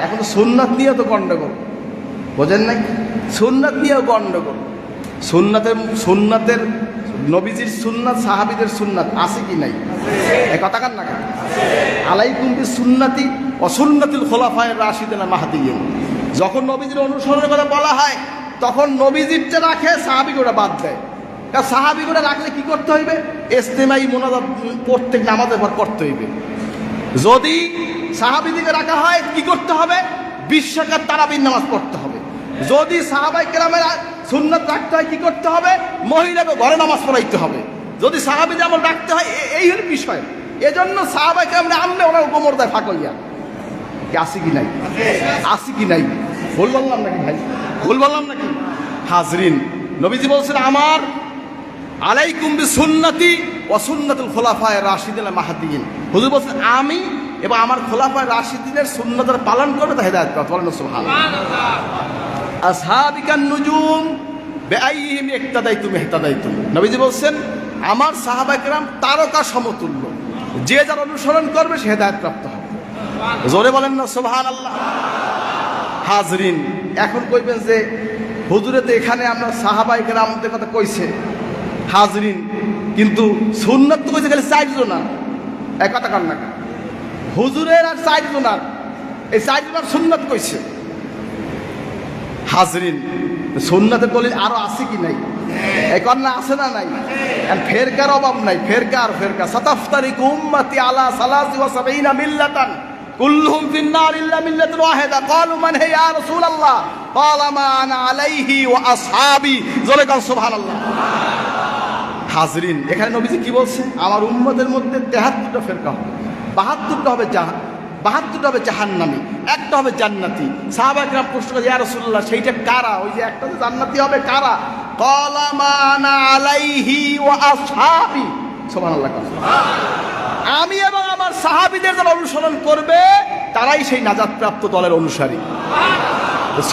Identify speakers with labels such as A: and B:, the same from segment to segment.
A: এখন সুন্নাত নিয়ে তো গন্ডগোল, বোঝেন নাই? সুন্নাত নিয়েও গন্ডগোল। সুন্নাতের নবীজির সুন্নাত, সাহাবীদের সুন্নাত আছে কি নাই? এই কথা কান না কেন? আলাইকুম বিসুন্নতি ওয়া সুন্নাতুল খুলাফায়ে রাশিদিন মাহদিয়্যিন। যখন নবীজির অনুসরণের কথা বলা হয় তখন নবীজিরটা রাখে, সাহাবীগুলো বাদ দেয়। কারণ সাহাবীগুলো রাখলে কি করতে হইবে? ইজতিমাই মুনাজাত প্রত্যেক নামাজের পর করতে হইবে। যদি সাহাবীদিকে রাখা হয় কি করতে হবে? 20 রাকাত তারাবির নামাজ পড়তে হবে। যদি সাহাবায়ে কেরামের সুন্নাত রাখতে হয় কি করতে হবে? মহিলাকে ঘরে নামাজ পড়াইতে হবে। যদি সাহাবীদের আমল রাখতে হয় এই হলো বিষয়। এজন্য সাহাবায়ে কেরামরা আমলে ওরা গোমর দেয় ফাকলিয়া। কি আছে কি নাই? আছে কি নাই? ভুল বললাম নাকি ভাই? ভুল বললাম নাকি? হাজরিন, নবীজি বলছেন আমার আলাইকুম বিসুন্নতি ওয়া সুন্নাতুল খুলাফায়ে রাশিদিন মাহদিয়্যিন। হুজুর বলছেন আমি এবং আমার খোলাফায়ে রাশিদিনের সুন্নাতের পালন করবে তা হেদায়েত পাবে। বলেন সুবহানাল্লাহ। আসহাবিকান নুজুম বিআইহিম ইক্তাদাইতুম ইহতাদাইতুম। নবীজি বলছেন আমার সাহাবায়ে কেরাম তারকা সমতুল্য, যে যার অনুসরণ করবে সে হেদায়েত প্রাপ্ত হবে। জোরে বলেন না সুবহানাল্লাহ। হাজরিন, এখন কইবেন যে হুজুরে তো এখানে আমরা সাহাবায়ে কেরামদের কথা কইছে। হাজরিন, কিন্তু সুন্নাত তো কইছে খালি 4 জনা। এক কথা কান না, হুজুরের আর 4 জনার, এই 4 জনার সুন্নাত কইছে। হাজরিন, সুন্নাতের দলিল আরো আছে কি নাই? এই কন্যা আছে না নাই? ফেরকার অভাব নাই, ফেরকা সাতাফতারিকু উম্মতি আলা 73 মিল্লাতান কুল্লুহুম ফিন্নার ইল্লা মিল্লাতুন ওয়াহিদা। ক্বালু মান হে ইয়া রাসূলুল্লাহ? ক্বালা মা আনা আলাইহি ওয়া আসহাবি। জোরে কান সুবহানাল্লাহ। হাজরিন, এখানে নবীজি কি বলছে? আমার উম্মতের মধ্যে 73টা ফেরকা হবে, 72টা হবে জাহান্নামী, একটা হবে জান্নাতি। সাহাবায়ে কেরাম প্রশ্ন করে, ইয়া রাসূলুল্লাহ সেইটা কারা? ওই যে একটা জান্নাতি হবে, কারা? ক্বালা মা আনা আলাইহি ওয়া আসহাবি। সুবহানাল্লাহ। আমি এবং আমার সাহাবীদের যারা অনুসরণ করবে তারাই সেই নাজাতপ্রাপ্ত দলের অনুসারী।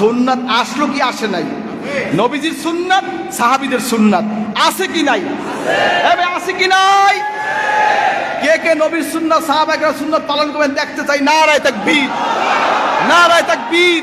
A: সুন্নাত আসলো কি আসে নাই? নবীজির সুন্নাত, সাহাবীদের সুন্নাত আছে কি নাই? আছে কি নাই? কে কে নবীর সুন্নাত, সাহাবায়ে কেরামের সুন্নাত পালন করবেন দেখতে চাই? নারায়ে তাকবীর, নারায়ে তাকবীর।